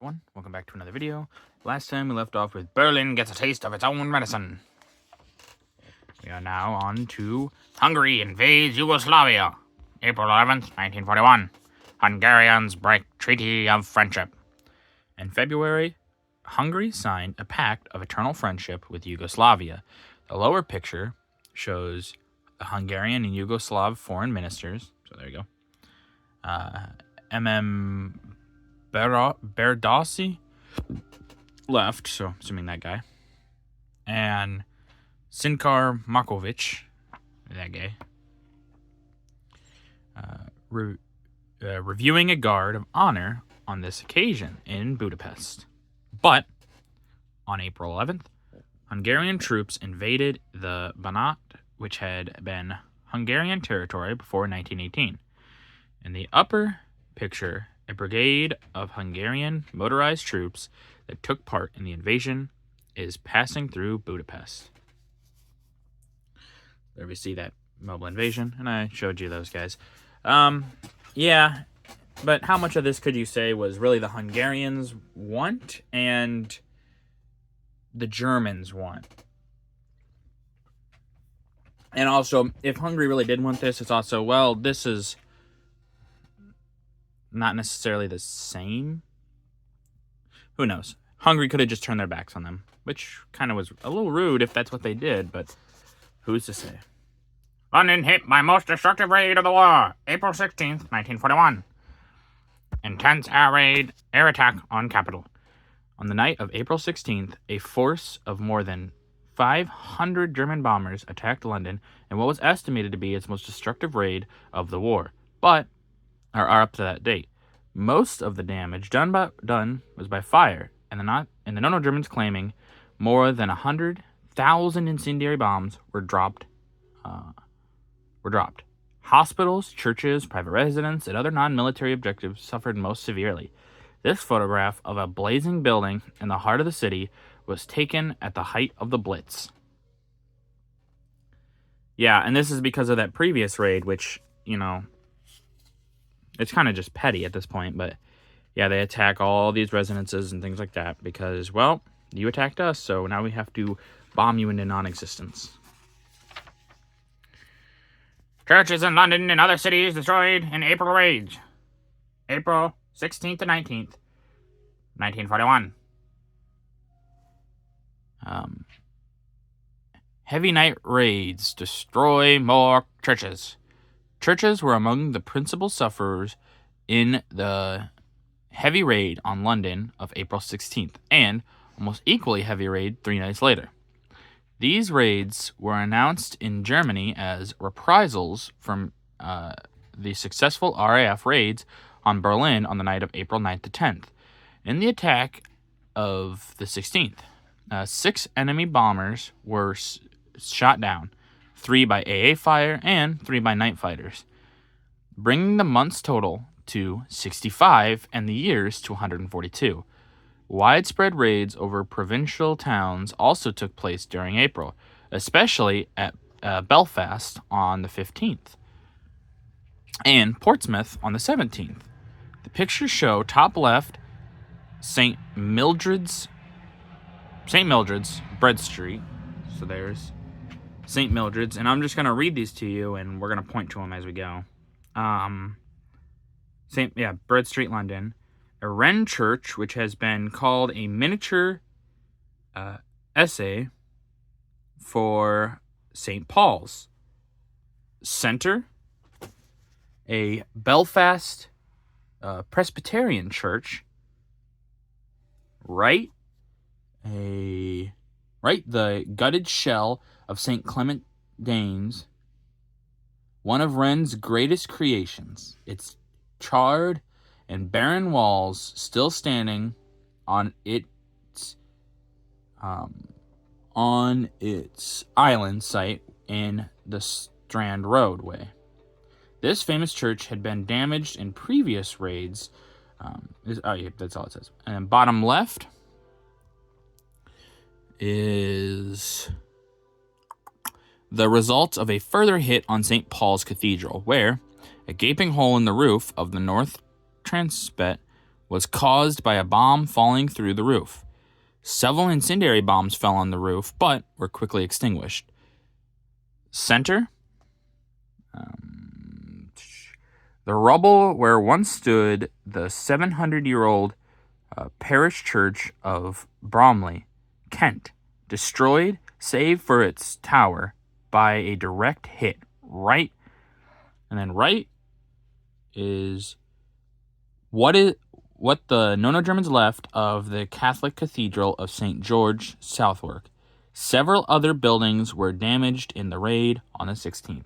Everyone, welcome back to another video. Last time we left off with Berlin gets a taste of its own medicine. We are now on to Hungary invades Yugoslavia. April 11th, 1941. Hungarians break Treaty of Friendship. In February, Hungary signed a pact of eternal friendship with Yugoslavia. The lower picture shows the Hungarian and Yugoslav foreign ministers. So there you go. MM Berdossi left, so assuming that guy, and Sinkar Markovic, that guy, reviewing a guard of honor on this occasion in Budapest. But on April 11th, Hungarian troops invaded the Banat, which had been Hungarian territory before 1918. In the upper picture, a brigade of Hungarian motorized troops that took part in the invasion is passing through Budapest. There we see that mobile invasion, and I showed you those guys. Yeah, but how much of this could you say was really the Hungarians want and the Germans want? And also, if Hungary really did want this, it's also, well, this is not necessarily the same. Who knows? Hungary could have just turned their backs on them, which kind of was a little rude if that's what they did, but who's to say? London hit by most destructive raid of the war, April 16th, 1941. Intense air attack on capital. On the night of April 16th, a force of more than 500 German bombers attacked London in what was estimated to be its most destructive raid of the war, but are up to that date. Most of the damage done was by fire, and the no Germans claiming more than 100,000 incendiary bombs were dropped. Hospitals, churches, private residents, and other non-military objectives suffered most severely. This photograph of a blazing building in the heart of the city was taken at the height of the Blitz. Yeah, and this is because of that previous raid, which, it's kind of just petty at this point, but yeah, they attack all these residences and things like that because, well, you attacked us, so now we have to bomb you into non-existence. Churches in London and other cities destroyed in April raids. April 16th to 19th, 1941. Heavy night raids destroy more churches. Churches were among the principal sufferers in the heavy raid on London of April 16th, and almost equally heavy raid 3 nights later. These raids were announced in Germany as reprisals from the successful RAF raids on Berlin on the night of April 9th to 10th. In the attack of the 16th, 6 enemy bombers were shot down, 3 by AA fire and 3 by night fighters, bringing the months total to 65 and the years to 142. Widespread raids over provincial towns also took place during April, especially at Belfast on the 15th and Portsmouth on the 17th. The pictures show top left St. Mildred's, Bread Street. So there's St. Mildred's, and I'm just going to read these to you, and we're going to point to them as we go. Bread Street, London. A Wren Church, which has been called a miniature essay for St. Paul's. Center, a Belfast Presbyterian church. Right, the gutted shell of St. Clement Danes, one of Wren's greatest creations. Its charred and barren walls still standing on its island site in the Strand roadway. This famous church had been damaged in previous raids. That's all it says. And bottom left is the result of a further hit on St. Paul's Cathedral, where a gaping hole in the roof of the north transept was caused by a bomb falling through the roof. Several incendiary bombs fell on the roof, but were quickly extinguished. Center. The rubble where once stood the 700-year-old parish church of Bromley, Kent, destroyed save for its tower by a direct hit. Right, and then right is what the Germans left of the Catholic Cathedral of St. George, Southwark. Several other buildings were damaged in the raid on the 16th.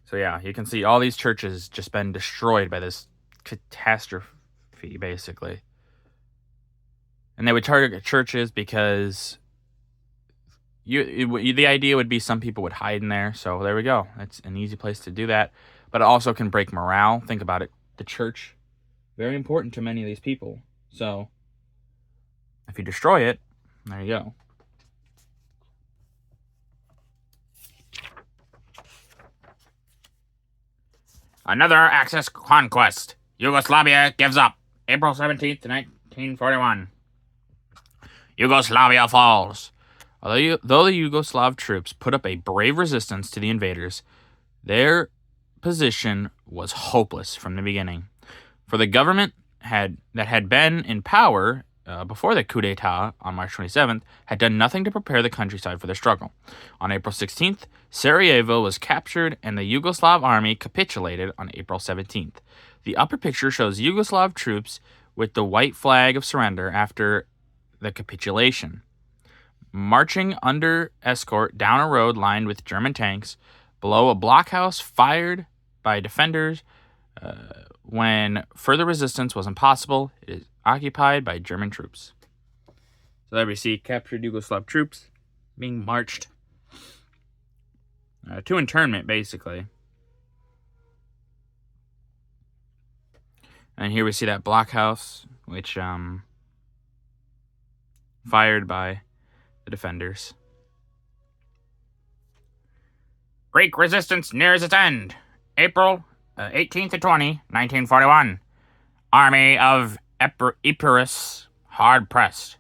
So yeah, you can see all these churches just been destroyed by this catastrophe, basically. And they would target churches because the idea would be some people would hide in there. So there we go. It's an easy place to do that. But it also can break morale. Think about it. The church, very important to many of these people. So if you destroy it, there you go. Another Axis conquest. Yugoslavia gives up. April 17th, 1941. Yugoslavia falls. Though the Yugoslav troops put up a brave resistance to the invaders, their position was hopeless from the beginning. For the government that had been in power before the coup d'etat on March 27th had done nothing to prepare the countryside for the struggle. On April 16th, Sarajevo was captured and the Yugoslav army capitulated on April 17th. The upper picture shows Yugoslav troops with the white flag of surrender after the capitulation, marching under escort down a road lined with German tanks, below a blockhouse fired by defenders. When further resistance was impossible, it is occupied by German troops. So there we see captured Yugoslav troops being marched to internment, basically. And here we see that blockhouse, which fired by the defenders. Greek resistance nears its end. April 18th to 20, 1941. Army of Epirus hard pressed.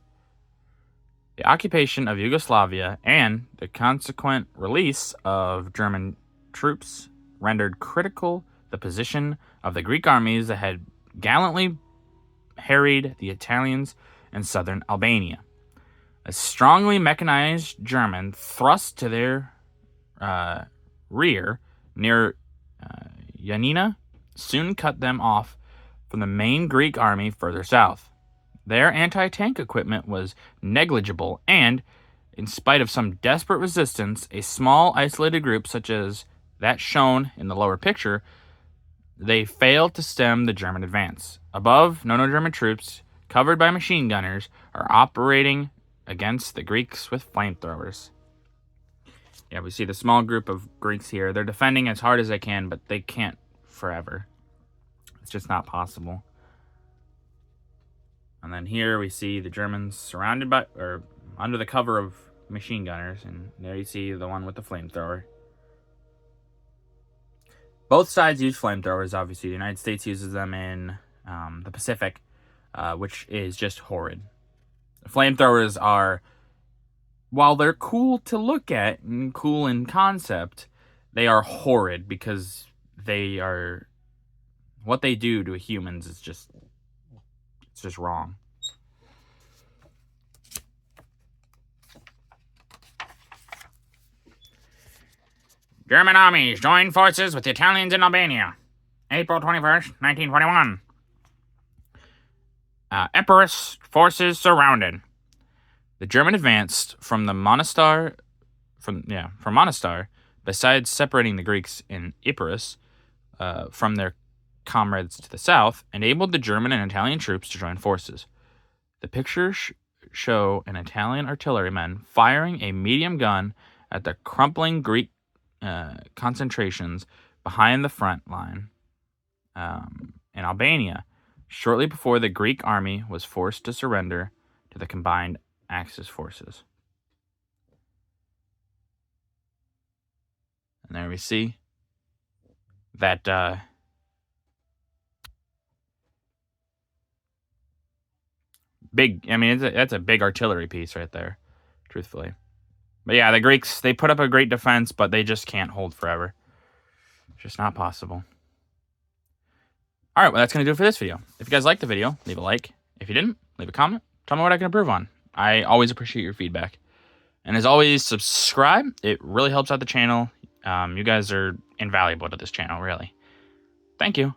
The occupation of Yugoslavia and the consequent release of German troops rendered critical the position of the Greek armies that had gallantly harried the Italians in southern Albania. A strongly mechanized German thrust to their rear near Yanina soon cut them off from the main Greek army further south. Their anti-tank equipment was negligible, and, in spite of some desperate resistance, a small isolated group such as that shown in the lower picture, they failed to stem the German advance. Above, German troops, covered by machine gunners, are operating against the Greeks with flamethrowers. Yeah, we see the small group of Greeks here. They're defending as hard as they can, but they can't forever. It's just not possible. And then here we see the Germans surrounded by, or under the cover of machine gunners. And there you see the one with the flamethrower. Both sides use flamethrowers, obviously. The United States uses them in the Pacific, which is just horrid. Flamethrowers are, while they're cool to look at and cool in concept, they are horrid because they are, what they do to humans is just, it's just wrong. German armies joined forces with the Italians in Albania. April 21st, 1941. Epirus forces surrounded. The German advanced from Monastir, besides separating the Greeks in Epirus from their comrades to the south, enabled the German and Italian troops to join forces. The pictures show an Italian artilleryman firing a medium gun at the crumpling Greek concentrations behind the front line in Albania, shortly before the Greek army was forced to surrender to the combined Axis forces. And there we see that big. I mean, that's a big artillery piece right there, truthfully. But yeah, the Greeks, they put up a great defense, but they just can't hold forever. It's just not possible. All right, well, that's going to do it for this video. If you guys liked the video, leave a like. If you didn't, leave a comment. Tell me what I can improve on. I always appreciate your feedback. And as always, subscribe. It really helps out the channel. You guys are invaluable to this channel, really. Thank you.